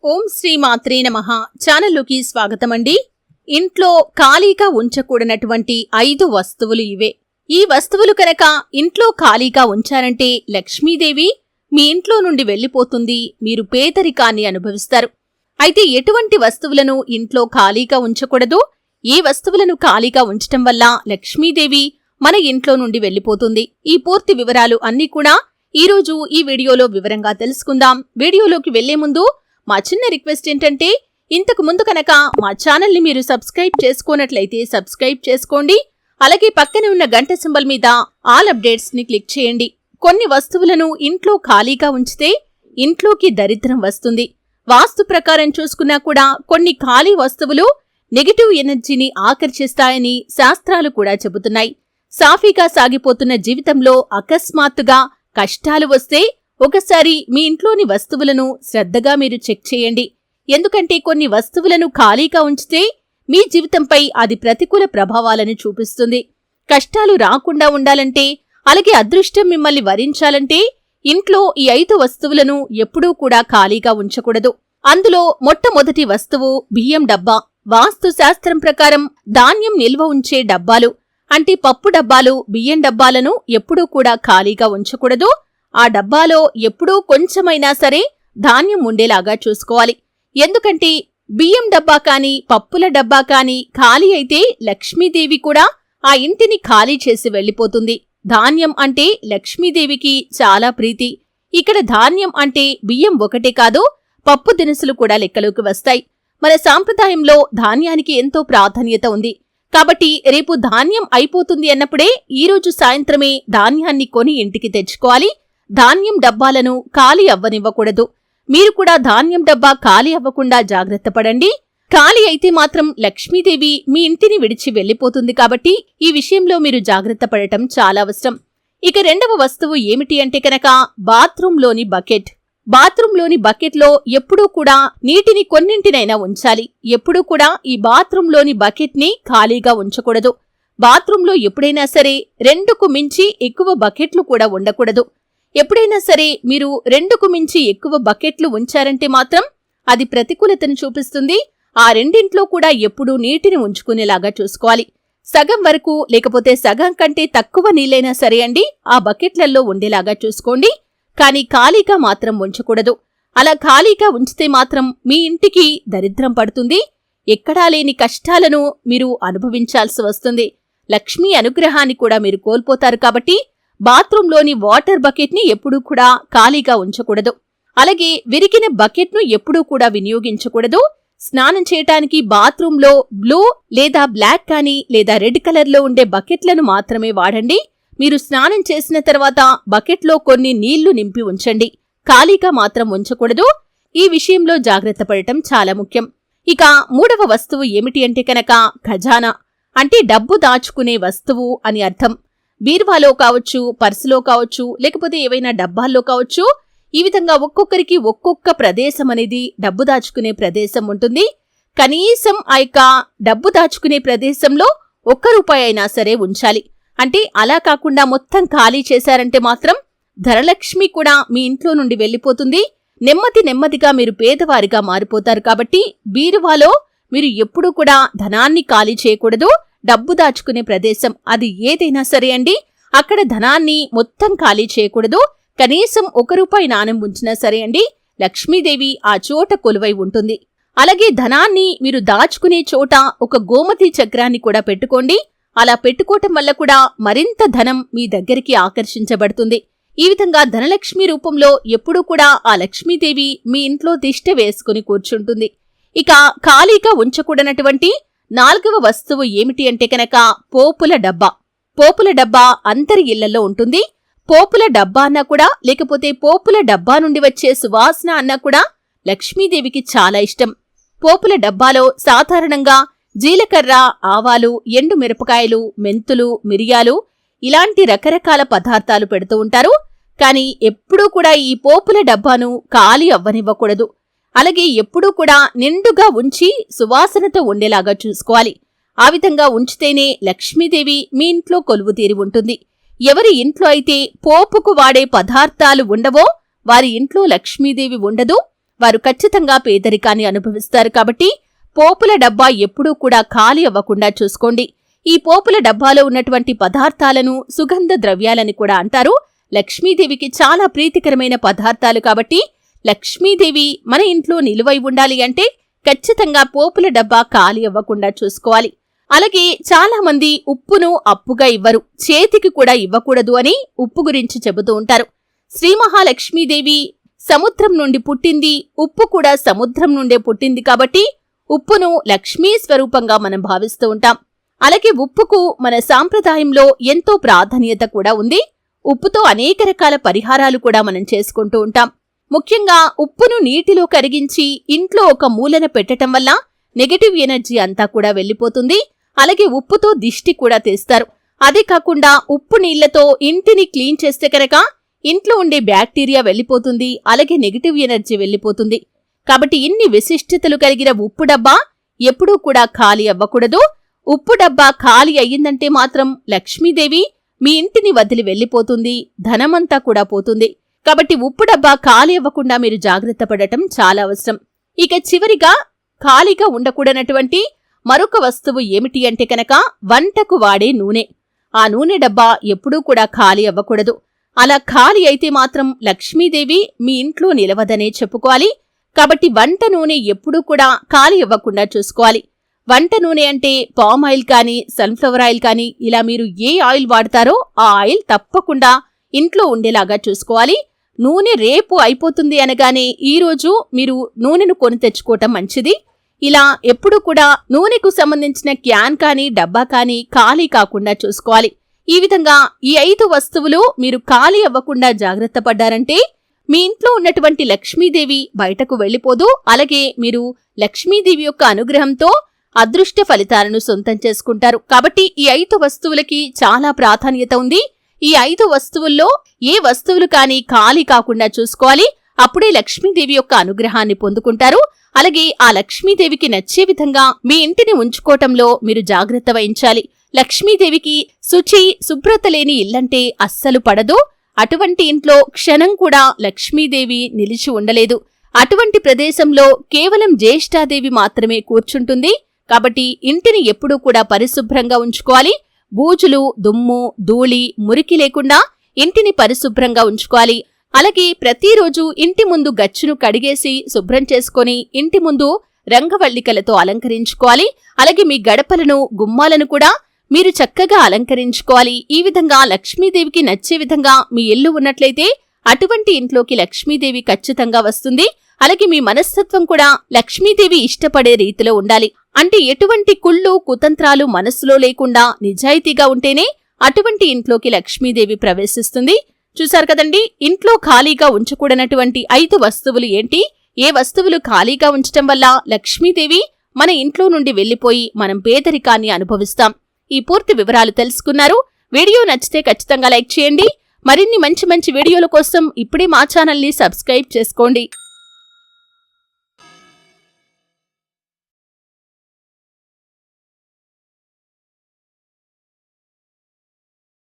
ఓం శ్రీ మాత్రే నమః. ఛానల్లోకి స్వాగతమండి. ఇంట్లో ఖాళీగా ఉంచకూడనటువంటి 5 వస్తువులు ఇవే. ఈ వస్తువులు కనుక ఇంట్లో ఖాళీగా ఉంచారంటే లక్ష్మీదేవి మీ ఇంట్లో నుండి వెళ్లిపోతుంది, మీరు పేదరికాన్ని అనుభవిస్తారు. అయితే ఎటువంటి వస్తువులను ఇంట్లో ఖాళీగా ఉంచకూడదు, ఏ వస్తువులను ఖాళీగా ఉంచటం వల్ల లక్ష్మీదేవి మన ఇంట్లో నుండి వెళ్లిపోతుంది, ఈ పూర్తి వివరాలు అన్నీ కూడా ఈరోజు ఈ వీడియోలో వివరంగా తెలుసుకుందాం. వీడియోలోకి వెళ్లే ముందు మా చిన్న రిక్వెస్ట్ ఏంటంటే, ఇంతకు ముందు కనుక మా ఛానల్ని మీరు సబ్స్క్రైబ్ చేసుకోనట్లయితే సబ్స్క్రైబ్ చేసుకోండి. అలాగే పక్కనే ఉన్న గంట సింబల్ మీద ఆల్ అప్డేట్స్ ని క్లిక్ చేయండి. కొన్ని వస్తువులను ఇంట్లో ఖాళీగా ఉంచితే ఇంట్లోకి దరిద్రం వస్తుంది. వాస్తు ప్రకారం చూసుకున్నా కూడా కొన్ని ఖాళీ వస్తువులు నెగటివ్ ఎనర్జీని ఆకర్షిస్తాయని శాస్త్రాలు కూడా చెబుతున్నాయి. సాఫీగా సాగిపోతున్న జీవితంలో అకస్మాత్తుగా కష్టాలు వస్తే ఒకసారి మీ ఇంట్లోని వస్తువులను శ్రద్ధగా మీరు చెక్ చేయండి. ఎందుకంటే కొన్ని వస్తువులను ఖాళీగా ఉంచితే మీ జీవితంపై అది ప్రతికూల ప్రభావాలను చూపిస్తుంది. కష్టాలు రాకుండా ఉండాలంటే, అలాగే అదృష్టం మిమ్మల్ని వరించాలంటే ఇంట్లో ఈ 5 వస్తువులను ఎప్పుడూ కూడా ఖాళీగా ఉంచకూడదు. అందులో మొట్టమొదటి వస్తువు బియ్యం డబ్బా. వాస్తు శాస్త్రం ప్రకారం ధాన్యం నిల్వ ఉంచే డబ్బాలు అంటే పప్పు డబ్బాలు, బియ్యం డబ్బాలను ఎప్పుడూ కూడా ఖాళీగా ఉంచకూడదు. ఆ డబ్బాలో ఎప్పుడూ కొంచెమైనా సరే ధాన్యం ఉండేలాగా చూసుకోవాలి. ఎందుకంటే బియ్యం డబ్బా కాని పప్పుల డబ్బా కాని ఖాళీ అయితే లక్ష్మీదేవి కూడా ఆ ఇంటిని ఖాళీ చేసి వెళ్లిపోతుంది. ధాన్యం అంటే లక్ష్మీదేవికి చాలా ప్రీతి. ఇక్కడ ధాన్యం అంటే బియ్యం ఒకటే కాదు, పప్పు దినుసులు కూడా లెక్కలోకి వస్తాయి. మన సాంప్రదాయంలో ధాన్యానికి ఎంతో ప్రాధాన్యత ఉంది. కాబట్టి రేపు ధాన్యం అయిపోతుంది అన్నప్పుడే ఈరోజు సాయంత్రమే ధాన్యాన్ని కొని ఇంటికి తెచ్చుకోవాలి. ధాన్యం డబ్బాలను ఖాళీ అవ్వనివ్వకూడదు. మీరు కూడా ధాన్యం డబ్బా ఖాళీ అవ్వకుండా జాగ్రత్త పడండి. ఖాళీ అయితే మాత్రం లక్ష్మీదేవి మీ ఇంటిని విడిచి వెళ్లిపోతుంది. కాబట్టి ఈ విషయంలో మీరు జాగ్రత్త పడటం చాలా అవసరం. ఇక రెండవ వస్తువు ఏమిటి అంటే కనుక బాత్రూంలోని బకెట్. బాత్రూంలోని బకెట్లో ఎప్పుడూ కూడా నీటిని కొన్నింటినైనా ఉంచాలి. ఎప్పుడూ కూడా ఈ బాత్రూంలోని బకెట్ని ఖాళీగా ఉంచకూడదు. బాత్రూంలో ఎప్పుడైనా సరే 2కు మించి ఎక్కువ బకెట్లు కూడా ఉండకూడదు. ఎప్పుడైనా సరే మీరు 2కు మించి ఎక్కువ బకెట్లు ఉంచారంటే మాత్రం అది ప్రతికూలతను చూపిస్తుంది. ఆ రెండింట్లో కూడా ఎప్పుడూ నీటిని ఉంచుకునేలాగా చూసుకోవాలి. సగం వరకు లేకపోతే సగం కంటే తక్కువ నీళ్ళైనా సరే అండి ఆ బకెట్లలో ఉండేలాగా చూసుకోండి. కానీ ఖాళీగా మాత్రం ఉంచకూడదు. అలా ఖాళీగా ఉంచితే మాత్రం మీ ఇంటికి దరిద్రం పడుతుంది. ఎక్కడా లేని కష్టాలను మీరు అనుభవించాల్సి వస్తుంది. లక్ష్మీ అనుగ్రహాన్ని కూడా మీరు కోల్పోతారు. కాబట్టి బాత్రూంలోని వాటర్ బకెట్ని ఎప్పుడూ కూడా ఖాళీగా ఉంచకూడదు. అలాగే విరిగిన బకెట్ను ఎప్పుడూ కూడా వినియోగించకూడదు. స్నానం చేయటానికి బాత్రూంలో బ్లూ లేదా బ్లాక్ కానీ లేదా రెడ్ కలర్లో ఉండే బకెట్లను మాత్రమే వాడండి. మీరు స్నానం చేసిన తర్వాత బకెట్లో కొన్ని నీళ్లు నింపి ఉంచండి. ఖాళీగా మాత్రం ఉంచకూడదు. ఈ విషయంలో జాగ్రత్త పడటం చాలా ముఖ్యం. ఇక మూడవ వస్తువు ఏమిటి అంటే కనుక ఖజానా. అంటే డబ్బు దాచుకునే వస్తువు అని అర్థం. బీరువాలో కావచ్చు, పర్సులో కావచ్చు, లేకపోతే ఏవైనా డబ్బాల్లో కావచ్చు. ఈ విధంగా ఒక్కొక్కరికి ఒక్కొక్క ప్రదేశం అనేది డబ్బు దాచుకునే ప్రదేశం ఉంటుంది. కనీసం ఆ యొక్క డబ్బు దాచుకునే ప్రదేశంలో ₹1 అయినా సరే ఉంచాలి. అంటే అలా కాకుండా మొత్తం ఖాళీ చేశారంటే మాత్రం ధనలక్ష్మి కూడా మీ ఇంట్లో నుండి వెళ్లిపోతుంది. నెమ్మదిగా మీరు పేదవారిగా మారిపోతారు. కాబట్టి బీరువాలో మీరు ఎప్పుడూ కూడా ధనాన్ని ఖాళీ చేయకూడదు. డబ్బు దాచుకునే ప్రదేశం అది ఏదైనా సరే అండి, అక్కడ ధనాన్ని మొత్తం ఖాళీ చేయకూడదు. కనీసం ₹1 నాణెం ఉంచినా సరే అండి లక్ష్మీదేవి ఆ చోట కొలువై ఉంటుంది. అలాగే ధనాన్ని మీరు దాచుకునే చోట ఒక గోమతి చక్రాన్ని కూడా పెట్టుకోండి. అలా పెట్టుకోవటం వల్ల కూడా మరింత ధనం మీ దగ్గరికి ఆకర్షించబడుతుంది. ఈ విధంగా ధనలక్ష్మి రూపంలో ఎప్పుడూ కూడా ఆ లక్ష్మీదేవి మీ ఇంట్లో తిష్ట వేసుకుని కూర్చుంటుంది. ఇక ఖాళీగా ఉంచకూడనటువంటి 4వ వస్తువు ఏమిటి అంటే కనుక పోపుల డబ్బా. పోపుల డబ్బా అందరి ఇళ్లలో ఉంటుంది. పోపుల డబ్బా అన్నా కూడా, లేకపోతే పోపుల డబ్బా నుండి వచ్చే సువాసన అన్నా కూడా లక్ష్మీదేవికి చాలా ఇష్టం. పోపుల డబ్బాలో సాధారణంగా జీలకర్ర, ఆవాలు, ఎండు మిరపకాయలు, మెంతులు, మిరియాలు ఇలాంటి రకరకాల పదార్థాలు పెడుతూ ఉంటారు. కానీ ఎప్పుడూ కూడా ఈ పోపుల డబ్బాను ఖాళీ అవ్వనివ్వకూడదు. అలాగే ఎప్పుడూ కూడా నిండుగా ఉంచి సువాసనతో ఉండేలాగా చూసుకోవాలి. ఆ విధంగా ఉంచితేనే లక్ష్మీదేవి మీ ఇంట్లో కొలువు తీరి ఉంటుంది. ఎవరి ఇంట్లో అయితే పోపుకు వాడే పదార్థాలు ఉండవో వారి ఇంట్లో లక్ష్మీదేవి ఉండదు. వారు ఖచ్చితంగా పేదరికాన్ని అనుభవిస్తారు. కాబట్టి పోపుల డబ్బా ఎప్పుడూ కూడా ఖాళీ అవ్వకుండా చూసుకోండి. ఈ పోపుల డబ్బాలో ఉన్నటువంటి పదార్థాలను సుగంధ ద్రవ్యాలని కూడా అంటారు. లక్ష్మీదేవికి చాలా ప్రీతికరమైన పదార్థాలు కాబట్టి లక్ష్మీదేవి మన ఇంట్లో నిలువై ఉండాలి అంటే ఖచ్చితంగా పోపుల డబ్బా ఖాళీ అవ్వకుండా చూసుకోవాలి. అలాగే చాలా మంది ఉప్పును అప్పుగా ఇవ్వరు, చేతికి కూడా ఇవ్వకూడదు అని ఉప్పు గురించి చెబుతూ ఉంటారు. శ్రీ మహాలక్ష్మీదేవి సముద్రం నుండి పుట్టింది, ఉప్పు కూడా సముద్రం నుండే పుట్టింది కాబట్టి ఉప్పును లక్ష్మీ స్వరూపంగా మనం భావిస్తూ ఉంటాం. అలాగే ఉప్పుకు మన సాంప్రదాయంలో ఎంతో ప్రాధాన్యత కూడా ఉంది. ఉప్పుతో అనేక రకాల పరిహారాలు కూడా మనం చేసుకుంటూ ఉంటాం. ముఖ్యంగా ఉప్పును నీటిలో కరిగించి ఇంట్లో ఒక మూలన పెట్టటం వల్ల నెగటివ్ ఎనర్జీ అంతా కూడా వెళ్లిపోతుంది. అలాగే ఉప్పుతో దిష్టి కూడా తీస్తారు. అదే కాకుండా ఉప్పు నీళ్లతో ఇంటిని క్లీన్ చేస్తే కనుక ఇంట్లో ఉండే బ్యాక్టీరియా వెళ్లిపోతుంది, అలాగే నెగటివ్ ఎనర్జీ వెళ్లిపోతుంది. కాబట్టి ఇన్ని విశిష్టతలు కలిగిన ఉప్పు డబ్బా ఎప్పుడూ కూడా ఖాళీ అవ్వకూడదు. ఉప్పు డబ్బా ఖాళీ అయ్యిందంటే మాత్రం లక్ష్మీదేవి మీ ఇంటిని వదిలి వెళ్లిపోతుంది, ధనమంతా కూడా పోతుంది. కాబట్టి ఉప్పు డబ్బా ఖాళీ అవ్వకుండా మీరు జాగ్రత్త పడటం చాలా అవసరం. ఇక చివరిగా ఖాళీగా ఉండకూడనటువంటి మరొక వస్తువు ఏమిటి అంటే కనుక వంటకు వాడే నూనె. ఆ నూనె డబ్బా ఎప్పుడూ కూడా ఖాళీ అవ్వకూడదు. అలా ఖాళీ అయితే మాత్రం లక్ష్మీదేవి మీ ఇంట్లో నిలవదనే చెప్పుకోవాలి. కాబట్టి వంట నూనె ఎప్పుడూ కూడా ఖాళీ అవ్వకుండా చూసుకోవాలి. వంట నూనె అంటే పామ్ ఆయిల్ కానీ సన్ఫ్లవర్ ఆయిల్ కానీ ఇలా మీరు ఏ ఆయిల్ వాడతారో ఆ ఆయిల్ తప్పకుండా ఇంట్లో ఉండేలాగా చూసుకోవాలి. నూనె రేపు అయిపోతుంది అనగానే ఈరోజు మీరు నూనెను కొని తెచ్చుకోవటం మంచిది. ఇలా ఎప్పుడూ కూడా నూనెకు సంబంధించిన క్యాన్ కానీ డబ్బా కానీ ఖాళీ కాకుండా చూసుకోవాలి. ఈ విధంగా ఈ 5 వస్తువులు మీరు ఖాళీ అవ్వకుండా జాగ్రత్త పడ్డారంటే మీ ఇంట్లో ఉన్నటువంటి లక్ష్మీదేవి బయటకు వెళ్లిపోదు. అలాగే మీరు లక్ష్మీదేవి యొక్క అనుగ్రహంతో అదృష్ట ఫలితాలను సొంతం చేసుకుంటారు. కాబట్టి ఈ 5 వస్తువులకి చాలా ప్రాధాన్యత ఉంది. ఈ 5 వస్తువుల్లో ఏ వస్తువులు కానీ ఖాళీ కాకుండా చూసుకోవాలి. అప్పుడే లక్ష్మీదేవి యొక్క అనుగ్రహాన్ని పొందుకుంటారు. అలాగే ఆ లక్ష్మీదేవికి నచ్చే విధంగా మీ ఇంటిని ఉంచుకోవటంలో మీరు జాగ్రత్త వహించాలి. లక్ష్మీదేవికి శుచి శుభ్రత లేని ఇల్లంటే అస్సలు పడదు. అటువంటి ఇంట్లో క్షణం కూడా లక్ష్మీదేవి నిలిచి ఉండలేదు. అటువంటి ప్రదేశంలో కేవలం జ్యేష్ఠాదేవి మాత్రమే కూర్చుంటుంది. కాబట్టి ఇంటిని ఎప్పుడూ కూడా పరిశుభ్రంగా ఉంచుకోవాలి. బూజులు, దుమ్ము, ధూళి, మురికి లేకుండా ఇంటిని పరిశుభ్రంగా ఉంచుకోవాలి. అలాగే ప్రతిరోజు ఇంటి ముందు గచ్చును కడిగేసి శుభ్రం చేసుకుని ఇంటి ముందు రంగవల్లికలతో అలంకరించుకోవాలి. అలాగే మీ గడపలను, గుమ్మాలను కూడా మీరు చక్కగా అలంకరించుకోవాలి. ఈ విధంగా లక్ష్మీదేవికి నచ్చే విధంగా మీ ఇల్లు ఉన్నట్లయితే అటువంటి ఇంట్లోకి లక్ష్మీదేవి ఖచ్చితంగా వస్తుంది. అలాగే మీ మనస్తత్వం కూడా లక్ష్మీదేవి ఇష్టపడే రీతిలో ఉండాలి. అంటే ఎటువంటి కుళ్ళు, కుతంత్రాలు మనస్సులో లేకుండా నిజాయితీగా ఉంటేనే అటువంటి ఇంట్లోకి లక్ష్మీదేవి ప్రవేశిస్తుంది. చూశారు కదండి, ఇంట్లో ఖాళీగా ఉంచకూడనటువంటి 5 వస్తువులు ఏంటి, ఏ వస్తువులు ఖాళీగా ఉంచటం వల్ల లక్ష్మీదేవి మన ఇంట్లో నుండి వెళ్లిపోయి మనం పేదరికాన్ని అనుభవిస్తాం. ఈ పూర్తి వివరాలు తెలుసుకున్నారు. వీడియో నచ్చితే ఖచ్చితంగా లైక్ చేయండి. మరిన్ని మంచి మంచి వీడియోల కోసం ఇప్పుడే మా ఛానల్ని సబ్స్క్రైబ్ చేసుకోండి.